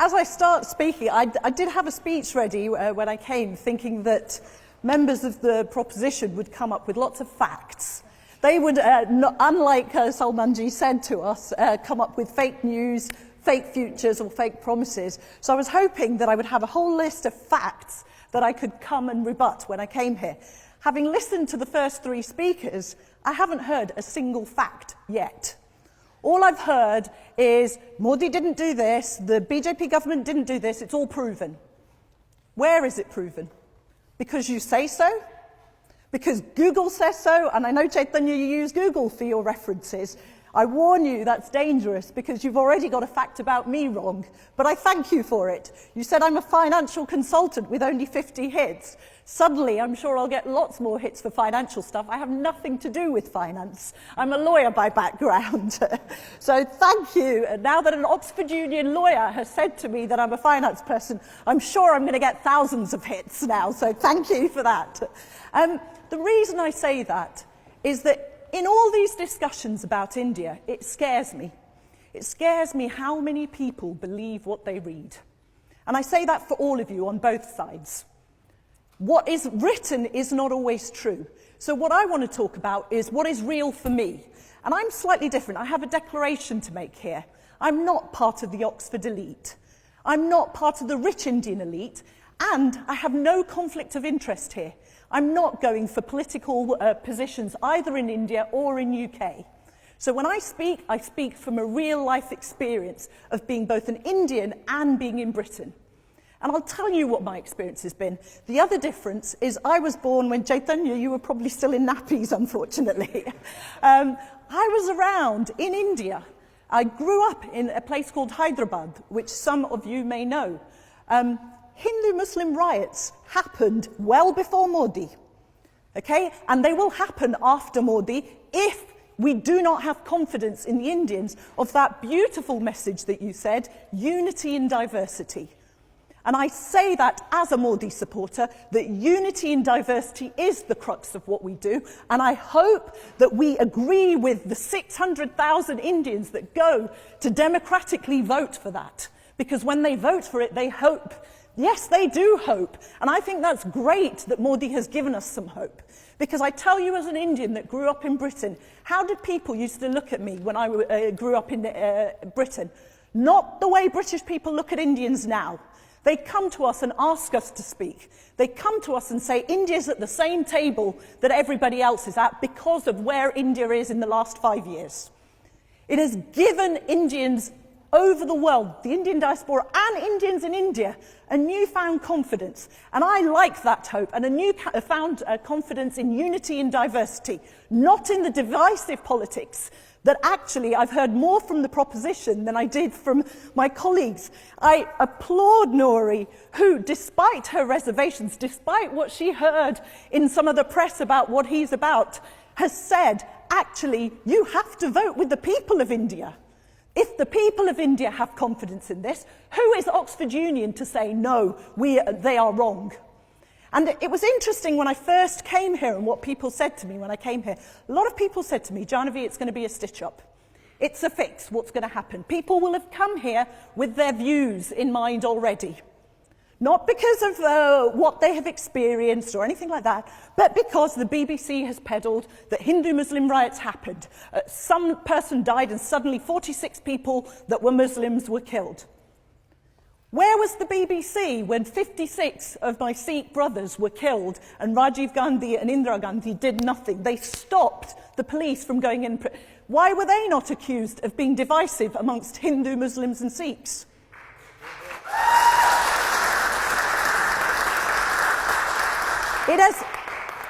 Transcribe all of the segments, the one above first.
As I start speaking, I did have a speech ready when I came, thinking that members of the proposition would come up with lots of facts. They would, unlike Salmanji said to us, come up with fake news, fake futures or fake promises. So I was hoping that I would have a whole list of facts that I could come and rebut when I came here. Having listened to the first three speakers, I haven't heard a single fact yet. All I've heard is Modi didn't do this, the BJP government didn't do this, it's all proven. Where is it proven? Because you say so? Because Google says so, and I know, Chaitanya, you use Google for your references. I warn you, that's dangerous, because you've already got a fact about me wrong. But I thank you for it. You said I'm a financial consultant with only 50 hits. Suddenly, I'm sure I'll get lots more hits for financial stuff. I have nothing to do with finance. I'm a lawyer by background. So thank you. And now that an Oxford Union lawyer has said to me that I'm a finance person, I'm sure I'm going to get thousands of hits now. So thank you for that. The reason I say that is that in all these discussions about India, it scares me. It scares me how many people believe what they read. And I say that for all of you on both sides. What is written is not always true. So what I want to talk about is what is real for me. And I'm slightly different. I have a declaration to make here. I'm not part of the Oxford elite. I'm not part of the rich Indian elite. And I have no conflict of interest here. I'm not going for political positions either in India or in UK. So when I speak from a real life experience of being both an Indian and being in Britain. And I'll tell you what my experience has been. The other difference is I was born when, Chaitanya, you were probably still in nappies, unfortunately. I was around in India. I grew up in a place called Hyderabad, which some of you may know. Hindu-Muslim riots happened well before Modi, okay? And they will happen after Modi if we do not have confidence in the Indians of that beautiful message that you said, unity in diversity. And I say that as a Modi supporter, that unity in diversity is the crux of what we do. And I hope that we agree with the 600,000 Indians that go to democratically vote for that. Because when they vote for it, they hope. Yes, they do hope. And I think that's great that Modi has given us some hope. Because I tell you as an Indian that grew up in Britain, how did people used to look at me when I grew up in Britain? Not the way British people look at Indians now. They come to us and ask us to speak. They come to us and say India's at the same table that everybody else is at because of where India is in the last 5 years. It has given Indians over the world, the Indian diaspora and Indians in India, a newfound confidence. And I like that hope and a newfound confidence in unity and diversity, not in the divisive politics that actually I've heard more from the proposition than I did from my colleagues. I applaud Nouri, who, despite her reservations, despite what she heard in some of the press about what he's about, has said, actually, you have to vote with the people of India. If the people of India have confidence in this, who is Oxford Union to say, no, they are wrong? And it was interesting when I first came here and what people said to me when I came here. A lot of people said to me, Jahnavi, it's going to be a stitch-up. It's a fix, what's going to happen. People will have come here with their views in mind already. Not because of what they have experienced or anything like that, but because the BBC has peddled that Hindu-Muslim riots happened. Some person died and suddenly 46 people that were Muslims were killed. Where was the BBC when 56 of my Sikh brothers were killed and Rajiv Gandhi and Indira Gandhi did nothing? They stopped the police from going in. Why were they not accused of being divisive amongst Hindu, Muslims and Sikhs?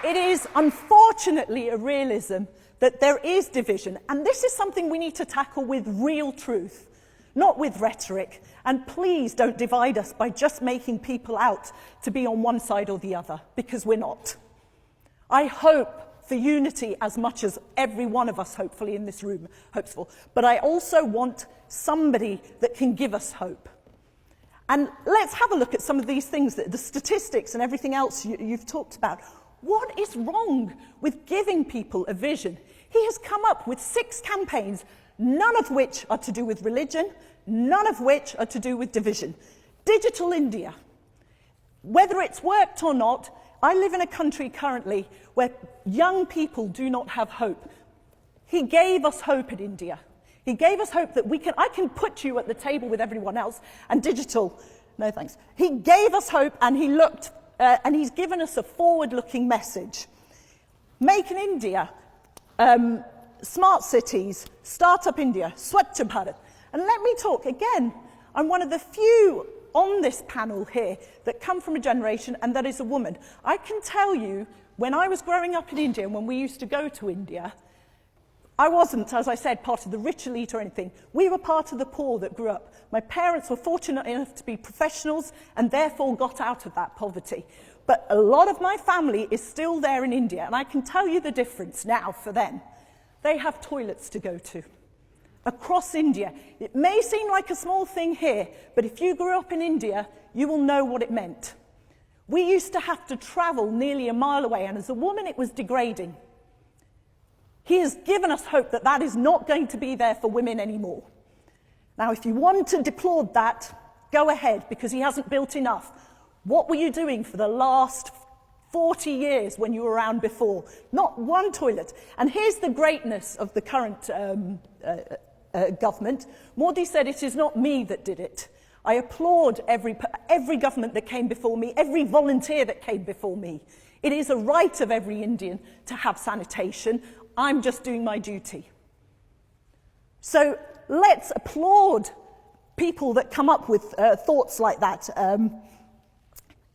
It is unfortunately a realism that there is division, and this is something we need to tackle with real truth, not with rhetoric. And please don't divide us by just making people out to be on one side or the other, because we're not. I hope for unity as much as every one of us, hopefully, in this room hopes for, but I also want somebody that can give us hope. And let's have a look at some of these things, the statistics and everything else you've talked about. What is wrong with giving people a vision? He has come up with 6 campaigns, none of which are to do with religion, none of which are to do with division. Digital India. Whether it's worked or not, I live in a country currently where young people do not have hope. He gave us hope in India. He gave us hope that I can put you at the table with everyone else, and digital, no thanks. He gave us hope, and and he's given us a forward-looking message. Make in India, smart cities, Startup India, Swachh Bharat. And let me talk, again, I'm one of the few on this panel here that come from a generation and that is a woman. I can tell you, when I was growing up in India, and when we used to go to India, I wasn't, as I said, part of the rich elite or anything. We were part of the poor that grew up. My parents were fortunate enough to be professionals and therefore got out of that poverty. But a lot of my family is still there in India, and I can tell you the difference now for them. They have toilets to go to. Across India. It may seem like a small thing here, but if you grew up in India, you will know what it meant. We used to have to travel nearly a mile away, and as a woman it was degrading. He has given us hope that that is not going to be there for women anymore. Now, if you want to deplore that, go ahead, because he hasn't built enough. What were you doing for the last 40 years when you were around before? Not one toilet. And here's the greatness of the current government. Modi said, "It is not me that did it." I applaud every government that came before me, every volunteer that came before me. It is a right of every Indian to have sanitation. I'm just doing my duty. So let's applaud people that come up with thoughts like that.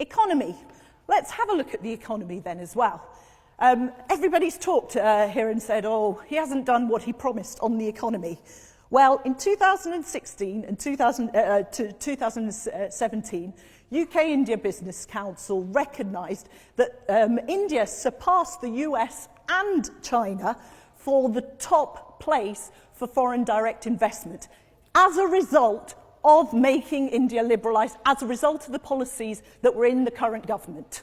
Economy. Let's have a look at the economy then as well. Everybody's talked here and said, oh, he hasn't done what he promised on the economy. Well, in 2016 and 2017, UK-India Business Council recognised that India surpassed the US and China for the top place for foreign direct investment as a result of making India liberalised, as a result of the policies that were in the current government.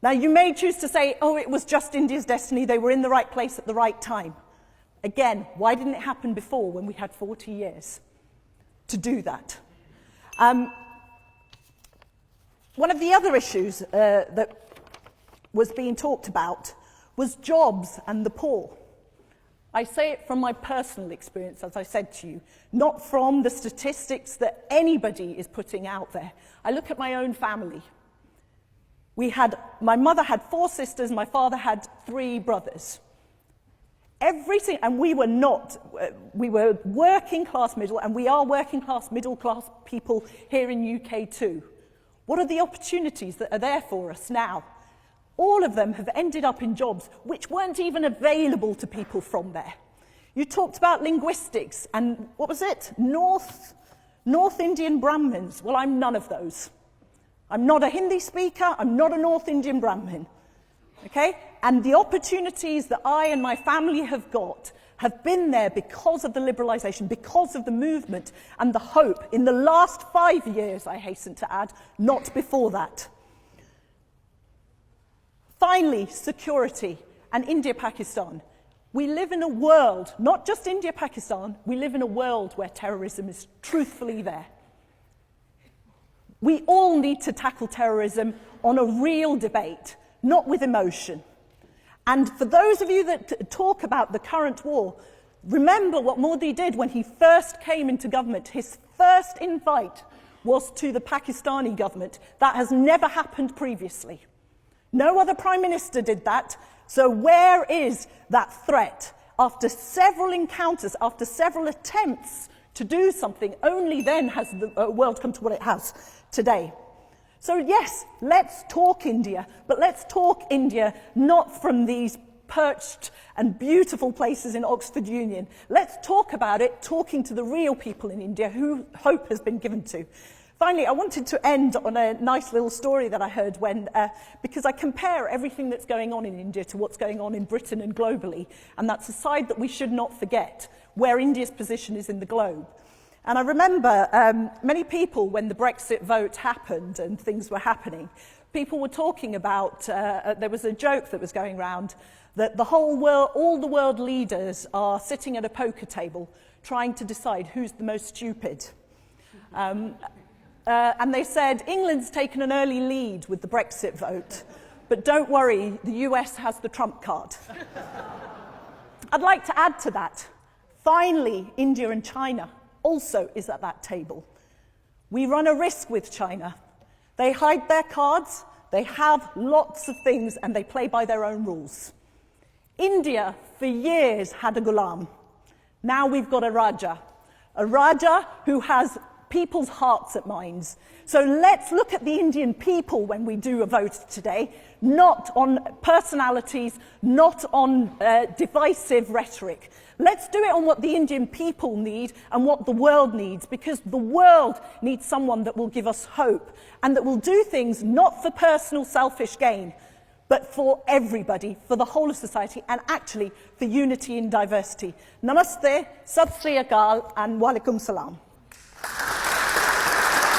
Now, you may choose to say, oh, it was just India's destiny, they were in the right place at the right time. Again, why didn't it happen before when we had 40 years to do that? One of the other issues that was being talked about was jobs and the poor. I say it from my personal experience, as I said to you, not from the statistics that anybody is putting out there. I look at my own family. My mother had 4 sisters, my father had 3 brothers. And we were working class middle, and we are working class, middle class people here in UK too. What are the opportunities that are there for us now? All of them have ended up in jobs which weren't even available to people from there. You talked about linguistics and, what was it? North Indian Brahmins. Well, I'm none of those. I'm not a Hindi speaker, I'm not a North Indian Brahmin. Okay? And the opportunities that I and my family have got have been there because of the liberalisation, because of the movement and the hope in the last 5 years, I hasten to add, not before that. Finally, security and India-Pakistan. We live in a world, not just India-Pakistan, we live in a world where terrorism is truthfully there. We all need to tackle terrorism on a real debate, not with emotion. And for those of you that talk about the current war, remember what Modi did when he first came into government. His first invite was to the Pakistani government. That has never happened previously. No other Prime Minister did that. So where is that threat? After several encounters, after several attempts to do something, only then has the world come to what it has today. So yes, let's talk India, but let's talk India not from these perched and beautiful places in Oxford Union. Let's talk about it, talking to the real people in India who hope has been given to. Finally, I wanted to end on a nice little story that I heard because I compare everything that's going on in India to what's going on in Britain and globally, and that's a side that we should not forget, where India's position is in the globe. And I remember many people, when the Brexit vote happened and things were happening, people were talking about, there was a joke that was going around, that all the world leaders are sitting at a poker table trying to decide who's the most stupid. And they said, England's taken an early lead with the Brexit vote, but don't worry, the US has the trump card. I'd like to add to that, finally, India and China also is at that table. We run a risk with China. They hide their cards, they have lots of things, and they play by their own rules. India, for years, had a ghulam. Now we've got a Raja who has people's hearts at minds. So let's look at the Indian people when we do a vote today, not on personalities, not on divisive rhetoric. Let's do it on what the Indian people need and what the world needs, because the world needs someone that will give us hope and that will do things not for personal selfish gain, but for everybody, for the whole of society, and actually for unity in diversity. Namaste, Sat Sri Akal, and Walaikum Salam.